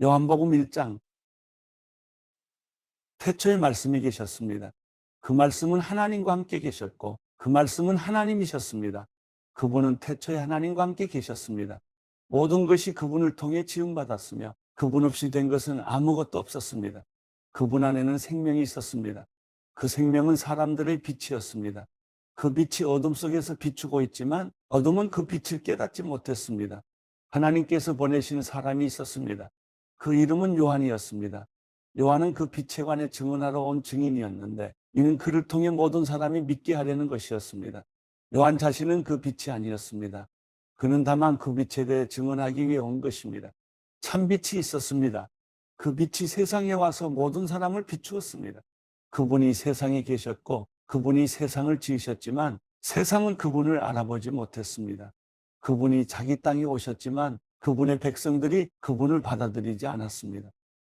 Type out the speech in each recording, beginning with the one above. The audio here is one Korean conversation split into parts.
요한복음 1장 태초에 말씀이 계셨습니다. 그 말씀은 하나님과 함께 계셨고 그 말씀은 하나님이셨습니다. 그분은 태초에 하나님과 함께 계셨습니다. 모든 것이 그분을 통해 지음받았으며 그분 없이 된 것은 아무것도 없었습니다. 그분 안에는 생명이 있었습니다. 그 생명은 사람들의 빛이었습니다. 그 빛이 어둠 속에서 비추고 있지만 어둠은 그 빛을 깨닫지 못했습니다. 하나님께서 보내신 사람이 있었습니다. 그 이름은 요한이었습니다. 요한은 그 빛에 관해 증언하러 온 증인이었는데 이는 그를 통해 모든 사람이 믿게 하려는 것이었습니다. 요한 자신은 그 빛이 아니었습니다. 그는 다만 그 빛에 대해 증언하기 위해 온 것입니다. 참 빛이 있었습니다. 그 빛이 세상에 와서 모든 사람을 비추었습니다. 그분이 세상에 계셨고 그분이 세상을 지으셨지만 세상은 그분을 알아보지 못했습니다. 그분이 자기 땅에 오셨지만 그분의 백성들이 그분을 받아들이지 않았습니다.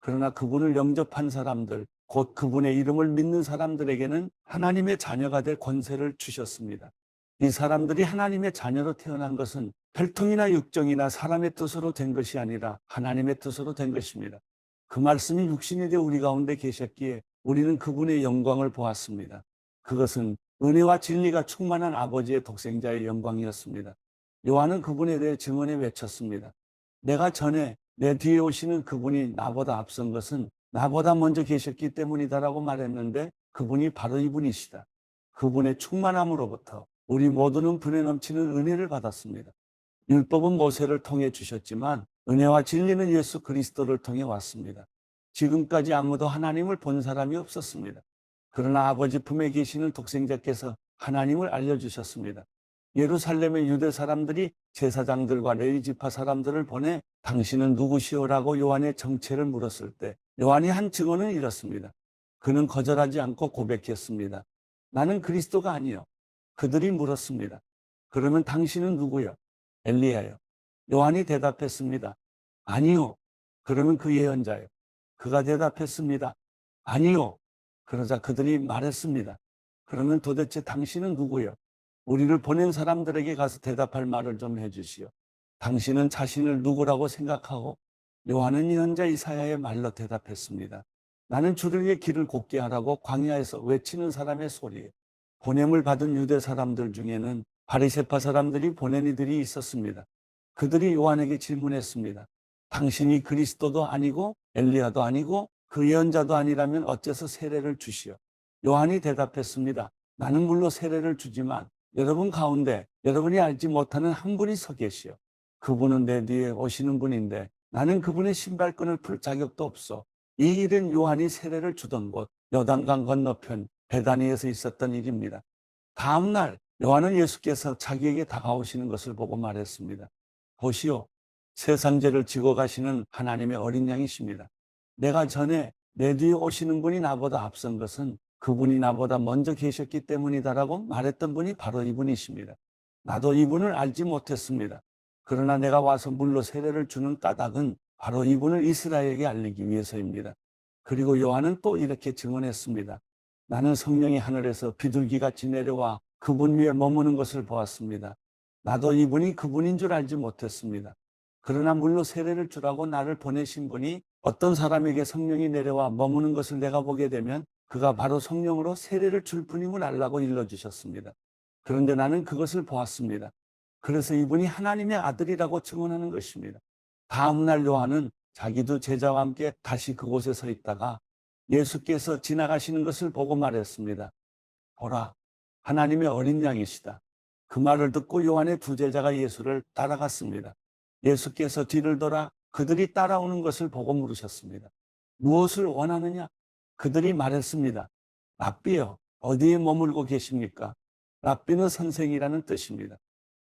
그러나 그분을 영접한 사람들, 곧 그분의 이름을 믿는 사람들에게는 하나님의 자녀가 될 권세를 주셨습니다. 이 사람들이 하나님의 자녀로 태어난 것은 혈통이나 육정이나 사람의 뜻으로 된 것이 아니라 하나님의 뜻으로 된 것입니다. 그 말씀이 육신이 되어 우리 가운데 계셨기에 우리는 그분의 영광을 보았습니다. 그것은 은혜와 진리가 충만한 아버지의 독생자의 영광이었습니다. 요한은 그분에 대해 증언해 외쳤습니다. 내가 전에 내 뒤에 오시는 그분이 나보다 앞선 것은 나보다 먼저 계셨기 때문이다라고 말했는데 그분이 바로 이분이시다. 그분의 충만함으로부터 우리 모두는 분에 넘치는 은혜를 받았습니다. 율법은 모세를 통해 주셨지만 은혜와 진리는 예수 그리스도를 통해 왔습니다. 지금까지 아무도 하나님을 본 사람이 없었습니다. 그러나 아버지 품에 계시는 독생자께서 하나님을 알려주셨습니다. 예루살렘의 유대 사람들이 제사장들과 레위 지파 사람들을 보내 당신은 누구시오라고 요한의 정체를 물었을 때 요한이 한 증언은 이렇습니다. 그는 거절하지 않고 고백했습니다. 나는 그리스도가 아니요. 그들이 물었습니다. 그러면 당신은 누구요? 엘리야요. 요한이 대답했습니다. 아니요. 그러면 그 예언자요. 그가 대답했습니다. 아니요. 그러자 그들이 말했습니다. 그러면 도대체 당신은 누구요? 우리를 보낸 사람들에게 가서 대답할 말을 좀 해주시오. 당신은 자신을 누구라고 생각하고? 요한은 예언자 이사야의 말로 대답했습니다. 나는 주를 위해 길을 곱게 하라고 광야에서 외치는 사람의 소리예요. 보냄을 받은 유대 사람들 중에는 바리새파 사람들이 보낸 이들이 있었습니다. 그들이 요한에게 질문했습니다. 당신이 그리스도도 아니고 엘리야도 아니고 그 예언자도 아니라면 어째서 세례를 주시오? 요한이 대답했습니다. 나는 물론 세례를 주지만 여러분 가운데 여러분이 알지 못하는 한 분이 서 계시오. 그분은 내 뒤에 오시는 분인데 나는 그분의 신발끈을 풀 자격도 없어. 이 일은 요한이 세례를 주던 곳 요단강 건너편 베다니에서 있었던 일입니다. 다음 날 요한은 예수께서 자기에게 다가오시는 것을 보고 말했습니다. 보시오, 세상 죄를 지고 가시는 하나님의 어린 양이십니다. 내가 전에 내 뒤에 오시는 분이 나보다 앞선 것은 그분이 나보다 먼저 계셨기 때문이다라고 말했던 분이 바로 이분이십니다. 나도 이분을 알지 못했습니다. 그러나 내가 와서 물로 세례를 주는 까닭은 바로 이분을 이스라엘에게 알리기 위해서입니다. 그리고 요한은 또 이렇게 증언했습니다. 나는 성령이 하늘에서 비둘기같이 내려와 그분 위에 머무는 것을 보았습니다. 나도 이분이 그분인 줄 알지 못했습니다. 그러나 물로 세례를 주라고 나를 보내신 분이 어떤 사람에게 성령이 내려와 머무는 것을 내가 보게 되면 그가 바로 성령으로 세례를 줄 분임을 알라고 일러주셨습니다. 그런데 나는 그것을 보았습니다. 그래서 이분이 하나님의 아들이라고 증언하는 것입니다. 다음 날 요한은 자기도 제자와 함께 다시 그곳에 서 있다가 예수께서 지나가시는 것을 보고 말했습니다. 보라, 하나님의 어린 양이시다. 그 말을 듣고 요한의 두 제자가 예수를 따라갔습니다. 예수께서 뒤를 돌아 그들이 따라오는 것을 보고 물으셨습니다. 무엇을 원하느냐? 그들이 말했습니다. 랍비요, 어디에 머물고 계십니까? 랍비는 선생이라는 뜻입니다.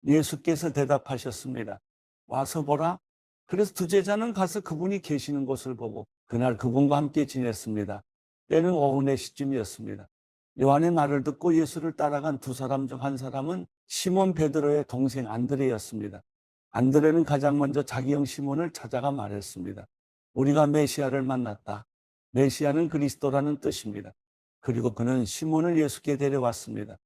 예수께서 대답하셨습니다. 와서 보라. 그래서 두 제자는 가서 그분이 계시는 곳을 보고 그날 그분과 함께 지냈습니다. 때는 오후 4시쯤이었습니다. 요한의 말을 듣고 예수를 따라간 두 사람 중 한 사람은 시몬 베드로의 동생 안드레였습니다. 안드레는 가장 먼저 자기 형 시몬을 찾아가 말했습니다. 우리가 메시아를 만났다. 메시아는 그리스도라는 뜻입니다. 그리고 그는 시몬을 예수께 데려왔습니다.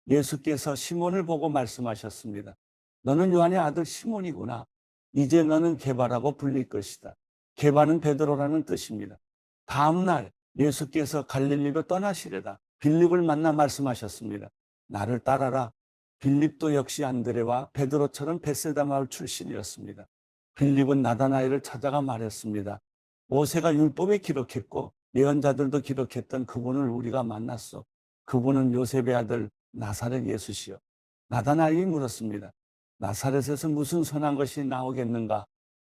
예수께서 시몬을 보고 말씀하셨습니다. 너는 요한의 아들 시몬이구나. 이제 너는 게바라고 불릴 것이다. 게바는 베드로라는 뜻입니다. 다음 날 예수께서 갈릴리로 떠나시려다 빌립을 만나 말씀하셨습니다. 나를 따라라. 빌립도 역시 안드레와 베드로처럼 벳세다 마을 출신이었습니다. 빌립은 나다나엘을 찾아가 말했습니다. 모세가 율법에 기록했고 예언자들도 기록했던 그분을 우리가 만났어. 그분은 요셉의 아들 나사렛 예수시요. 나다나엘이 물었습니다. 나사렛에서 무슨 선한 것이 나오겠는가?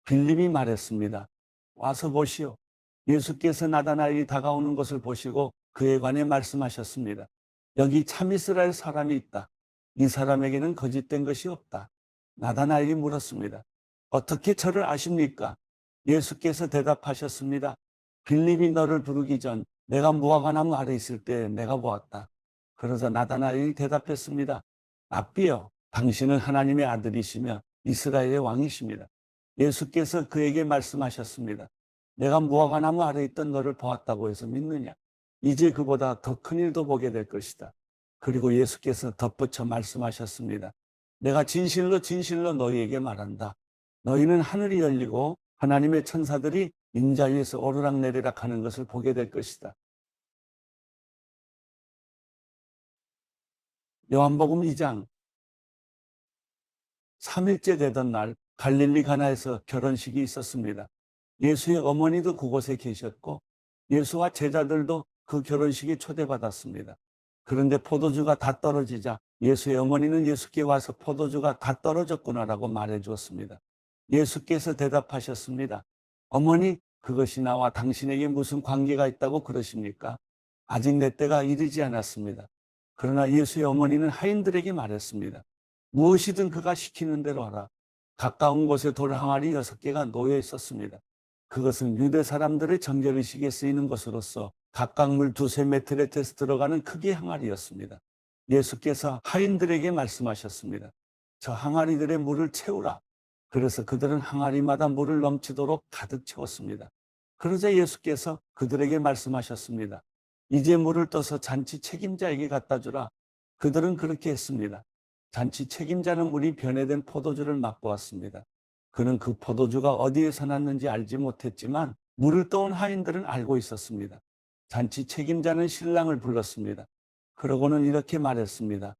빌립이 말했습니다. 와서 보시오. 예수께서 나다나엘이 다가오는 것을 보시고 그에 관해 말씀하셨습니다. 여기 참 이스라엘 사람이 있다. 이 사람에게는 거짓된 것이 없다. 나다나엘이 물었습니다. 어떻게 저를 아십니까? 예수께서 대답하셨습니다. 빌립이 너를 부르기 전 내가 무화과나무 아래 있을 때 내가 보았다. 그러자 나다나엘이 대답했습니다. 랍비여, 당신은 하나님의 아들이시며 이스라엘의 왕이십니다. 예수께서 그에게 말씀하셨습니다. 내가 무화과나무 아래 있던 너를 보았다고 해서 믿느냐? 이제 그보다 더 큰 일도 보게 될 것이다. 그리고 예수께서 덧붙여 말씀하셨습니다. 내가 진실로 진실로 너희에게 말한다. 너희는 하늘이 열리고 하나님의 천사들이 인자 위에서 오르락내리락 하는 것을 보게 될 것이다. 요한복음 2장 3일째 되던 날 갈릴리 가나에서 결혼식이 있었습니다. 예수의 어머니도 그곳에 계셨고 예수와 제자들도 그 결혼식에 초대받았습니다. 그런데 포도주가 다 떨어지자 예수의 어머니는 예수께 와서 포도주가 다 떨어졌구나라고 말해 주었습니다. 예수께서 대답하셨습니다. 어머니, 그것이 나와 당신에게 무슨 관계가 있다고 그러십니까? 아직 내 때가 이르지 않았습니다. 그러나 예수의 어머니는 하인들에게 말했습니다. 무엇이든 그가 시키는 대로 하라. 가까운 곳에 돌 항아리 6개가 놓여 있었습니다. 그것은 유대 사람들의 정결의식에 쓰이는 것으로서 각각 물 2-3메트레테스 들어가는 크기의 항아리였습니다. 예수께서 하인들에게 말씀하셨습니다. 저 항아리들의 물을 채우라. 그래서 그들은 항아리마다 물을 넘치도록 가득 채웠습니다. 그러자 예수께서 그들에게 말씀하셨습니다. 이제 물을 떠서 잔치 책임자에게 갖다 주라. 그들은 그렇게 했습니다. 잔치 책임자는 물이 변해된 포도주를 맛보았습니다. 그는 그 포도주가 어디에서 났는지 알지 못했지만 물을 떠온 하인들은 알고 있었습니다. 잔치 책임자는 신랑을 불렀습니다. 그러고는 이렇게 말했습니다.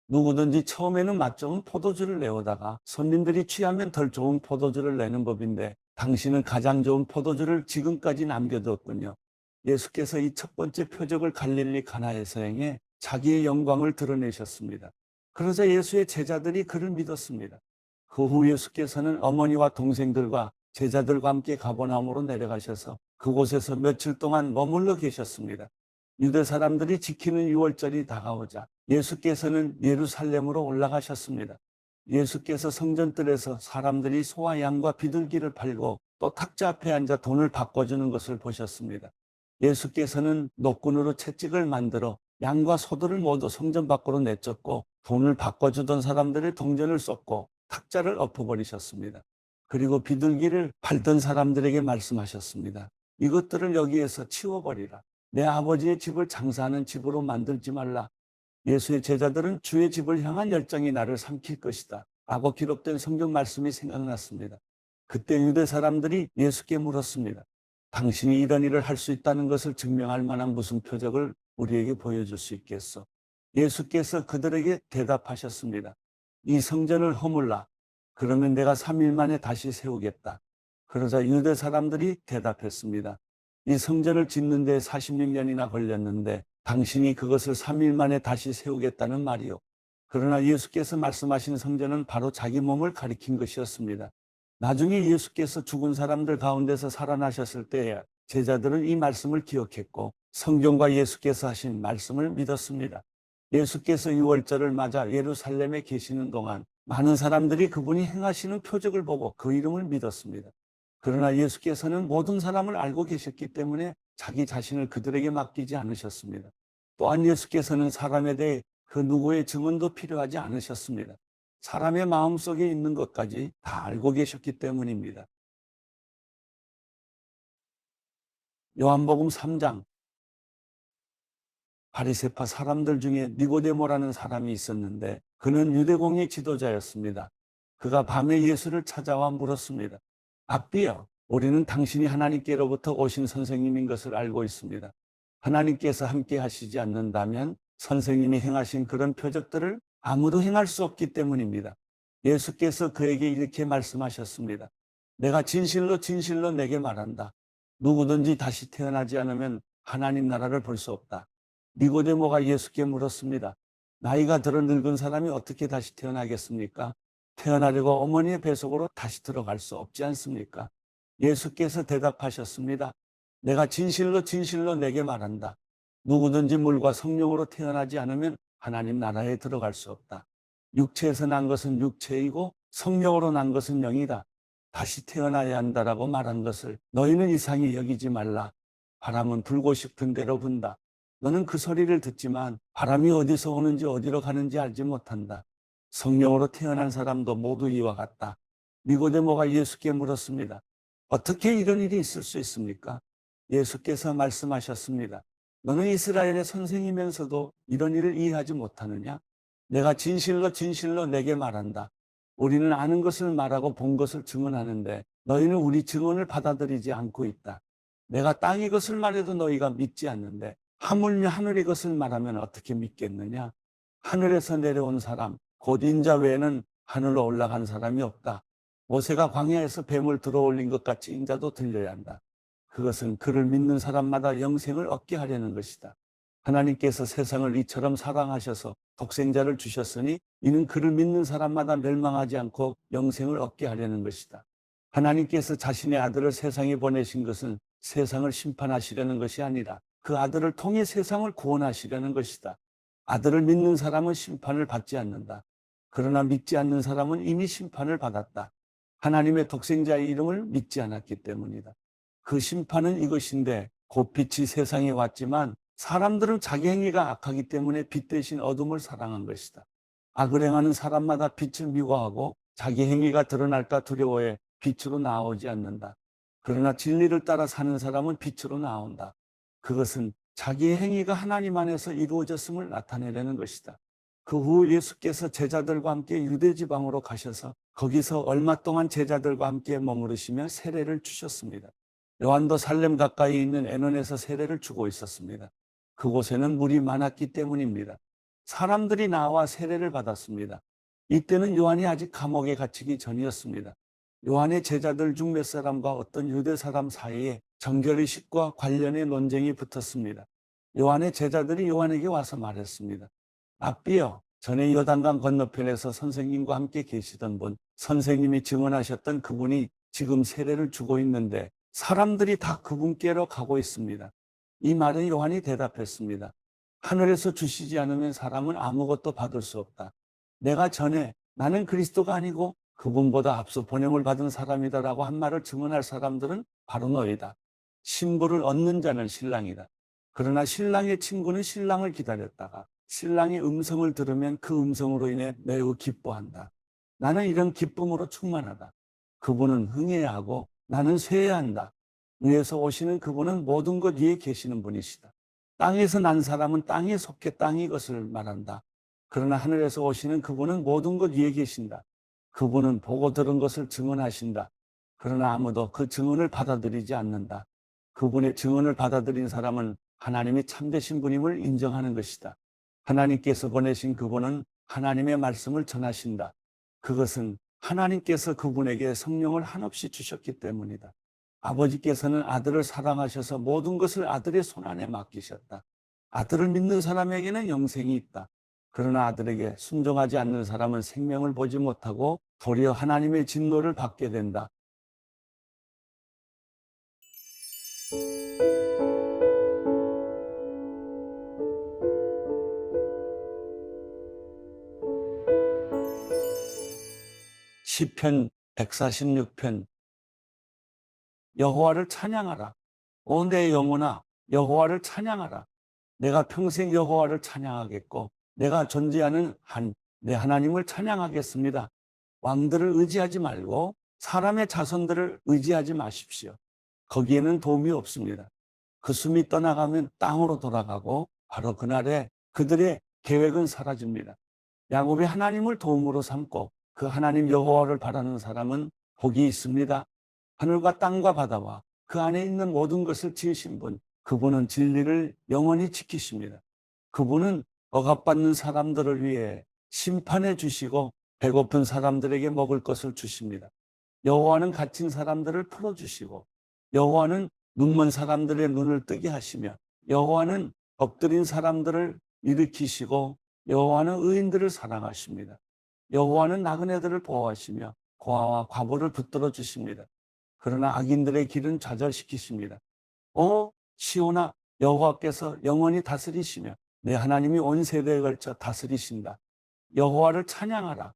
누구든지 처음에는 맛 좋은 포도주를 내오다가 손님들이 취하면 덜 좋은 포도주를 내는 법인데 당신은 가장 좋은 포도주를 지금까지 남겨두었군요. 예수께서 이 첫 번째 표적을 갈릴리 가나에서 행해 자기의 영광을 드러내셨습니다. 그러자 예수의 제자들이 그를 믿었습니다. 그 후 예수께서는 어머니와 동생들과 제자들과 함께 가버나움으로 내려가셔서 그곳에서 며칠 동안 머물러 계셨습니다. 유대 사람들이 지키는 유월절이 다가오자 예수께서는 예루살렘으로 올라가셨습니다. 예수께서 성전뜰에서 사람들이 소와 양과 비둘기를 팔고 또 탁자 앞에 앉아 돈을 바꿔주는 것을 보셨습니다. 예수께서는 노끈으로 채찍을 만들어 양과 소들을 모두 성전 밖으로 내쫓고 돈을 바꿔주던 사람들의 동전을 쏟고 탁자를 엎어버리셨습니다. 그리고 비둘기를 팔던 사람들에게 말씀하셨습니다. 이것들을 여기에서 치워버리라. 내 아버지의 집을 장사하는 집으로 만들지 말라. 예수의 제자들은 주의 집을 향한 열정이 나를 삼킬 것이다 라고 기록된 성경 말씀이 생각났습니다. 그때 유대 사람들이 예수께 물었습니다. 당신이 이런 일을 할 수 있다는 것을 증명할 만한 무슨 표적을 우리에게 보여줄 수 있겠소? 예수께서 그들에게 대답하셨습니다. 이 성전을 허물라. 그러면 내가 3일 만에 다시 세우겠다. 그러자 유대 사람들이 대답했습니다. 이 성전을 짓는 데 46년이나 걸렸는데 당신이 그것을 3일 만에 다시 세우겠다는 말이요. 그러나 예수께서 말씀하신 성전은 바로 자기 몸을 가리킨 것이었습니다. 나중에 예수께서 죽은 사람들 가운데서 살아나셨을 때 제자들은 이 말씀을 기억했고 성경과 예수께서 하신 말씀을 믿었습니다. 예수께서 유월절을 맞아 예루살렘에 계시는 동안 많은 사람들이 그분이 행하시는 표적을 보고 그 이름을 믿었습니다. 그러나 예수께서는 모든 사람을 알고 계셨기 때문에 자기 자신을 그들에게 맡기지 않으셨습니다. 또한 예수께서는 사람에 대해 그 누구의 증언도 필요하지 않으셨습니다. 사람의 마음속에 있는 것까지 다 알고 계셨기 때문입니다. 요한복음 3장 바리새파 사람들 중에 니고데모라는 사람이 있었는데 그는 유대공의 지도자였습니다. 그가 밤에 예수를 찾아와 물었습니다. 랍비여, 우리는 당신이 하나님께로부터 오신 선생님인 것을 알고 있습니다. 하나님께서 함께 하시지 않는다면 선생님이 행하신 그런 표적들을 아무도 행할 수 없기 때문입니다. 예수께서 그에게 이렇게 말씀하셨습니다. 내가 진실로 진실로 내게 말한다. 누구든지 다시 태어나지 않으면 하나님 나라를 볼 수 없다. 니고데모가 예수께 물었습니다. 나이가 들어 늙은 사람이 어떻게 다시 태어나겠습니까? 태어나려고 어머니의 뱃속으로 다시 들어갈 수 없지 않습니까? 예수께서 대답하셨습니다. 내가 진실로 진실로 내게 말한다. 누구든지 물과 성령으로 태어나지 않으면 하나님 나라에 들어갈 수 없다. 육체에서 난 것은 육체이고 성령으로 난 것은 영이다. 다시 태어나야 한다라고 말한 것을 너희는 이상히 여기지 말라. 바람은 불고 싶은 대로 분다. 너는 그 소리를 듣지만 바람이 어디서 오는지 어디로 가는지 알지 못한다. 성령으로 태어난 사람도 모두 이와 같다. 니고데모가 예수께 물었습니다. 어떻게 이런 일이 있을 수 있습니까? 예수께서 말씀하셨습니다. 너는 이스라엘의 선생이면서도 이런 일을 이해하지 못하느냐? 내가 진실로 진실로 내게 말한다. 우리는 아는 것을 말하고 본 것을 증언하는데 너희는 우리 증언을 받아들이지 않고 있다. 내가 땅의 것을 말해도 너희가 믿지 않는데 하물며 하늘의 것을 말하면 어떻게 믿겠느냐? 하늘에서 내려온 사람, 곧 인자 외에는 하늘로 올라간 사람이 없다. 모세가 광야에서 뱀을 들어올린 것 같이 인자도 들려야 한다. 그것은 그를 믿는 사람마다 영생을 얻게 하려는 것이다. 하나님께서 세상을 이처럼 사랑하셔서 독생자를 주셨으니 이는 그를 믿는 사람마다 멸망하지 않고 영생을 얻게 하려는 것이다. 하나님께서 자신의 아들을 세상에 보내신 것은 세상을 심판하시려는 것이 아니라 그 아들을 통해 세상을 구원하시려는 것이다. 아들을 믿는 사람은 심판을 받지 않는다. 그러나 믿지 않는 사람은 이미 심판을 받았다. 하나님의 독생자의 이름을 믿지 않았기 때문이다. 그 심판은 이것인데 곧 빛이 세상에 왔지만 사람들은 자기 행위가 악하기 때문에 빛 대신 어둠을 사랑한 것이다. 악을 행하는 사람마다 빛을 미워하고 자기 행위가 드러날까 두려워해 빛으로 나오지 않는다. 그러나 진리를 따라 사는 사람은 빛으로 나온다. 그것은 자기의 행위가 하나님 안에서 이루어졌음을 나타내려는 것이다. 그 후 예수께서 제자들과 함께 유대 지방으로 가셔서 거기서 얼마 동안 제자들과 함께 머무르시며 세례를 주셨습니다. 요한도 살렘 가까이 있는 에논에서 세례를 주고 있었습니다. 그곳에는 물이 많았기 때문입니다. 사람들이 나와 세례를 받았습니다. 이때는 요한이 아직 감옥에 갇히기 전이었습니다. 요한의 제자들 중 몇 사람과 어떤 유대 사람 사이에 정결의식과 관련의 논쟁이 붙었습니다. 요한의 제자들이 요한에게 와서 말했습니다. 랍비여, 전에 요단강 건너편에서 선생님과 함께 계시던 분, 선생님이 증언하셨던 그분이 지금 세례를 주고 있는데 사람들이 다 그분께로 가고 있습니다. 이 말에 요한이 대답했습니다. 하늘에서 주시지 않으면 사람은 아무것도 받을 수 없다. 내가 전에 나는 그리스도가 아니고 그분보다 앞서 보냄을 받은 사람이다라고 한 말을 증언할 사람들은 바로 너희다. 신부를 얻는 자는 신랑이다. 그러나 신랑의 친구는 신랑을 기다렸다가 신랑의 음성을 들으면 그 음성으로 인해 매우 기뻐한다. 나는 이런 기쁨으로 충만하다. 그분은 흥해야 하고 나는 쇠해야 한다. 위에서 오시는 그분은 모든 것 위에 계시는 분이시다. 땅에서 난 사람은 땅에 속해 땅이 것을 말한다. 그러나 하늘에서 오시는 그분은 모든 것 위에 계신다. 그분은 보고 들은 것을 증언하신다. 그러나 아무도 그 증언을 받아들이지 않는다. 그분의 증언을 받아들인 사람은 하나님이 참되신 분임을 인정하는 것이다. 하나님께서 보내신 그분은 하나님의 말씀을 전하신다. 그것은 하나님께서 그분에게 성령을 한없이 주셨기 때문이다. 아버지께서는 아들을 사랑하셔서 모든 것을 아들의 손안에 맡기셨다. 아들을 믿는 사람에게는 영생이 있다. 그러나 아들에게 순종하지 않는 사람은 생명을 보지 못하고 도리어 하나님의 진노를 받게 된다. 시편 146편. 여호와를 찬양하라. 오 내 영혼아, 여호와를 찬양하라. 내가 평생 여호와를 찬양하겠고 내가 존재하는 한 내 하나님을 찬양하겠습니다. 왕들을 의지하지 말고 사람의 자손들을 의지하지 마십시오. 거기에는 도움이 없습니다. 그 숨이 떠나가면 땅으로 돌아가고 바로 그날에 그들의 계획은 사라집니다. 야곱이 하나님을 도움으로 삼고 그 하나님 여호와를 바라는 사람은 복이 있습니다. 하늘과 땅과 바다와 그 안에 있는 모든 것을 지으신 분, 그분은 진리를 영원히 지키십니다. 그분은 억압받는 사람들을 위해 심판해 주시고 배고픈 사람들에게 먹을 것을 주십니다. 여호와는 갇힌 사람들을 풀어주시고 여호와는 눈먼 사람들의 눈을 뜨게 하시며 여호와는 엎드린 사람들을 일으키시고 여호와는 의인들을 사랑하십니다. 여호와는 나그네들을 보호하시며 고아와 과부를 붙들어 주십니다. 그러나 악인들의 길은 좌절시키십니다. 오 시온아, 여호와께서 영원히 다스리시며 내 하나님이 온 세대에 걸쳐 다스리신다. 여호와를 찬양하라.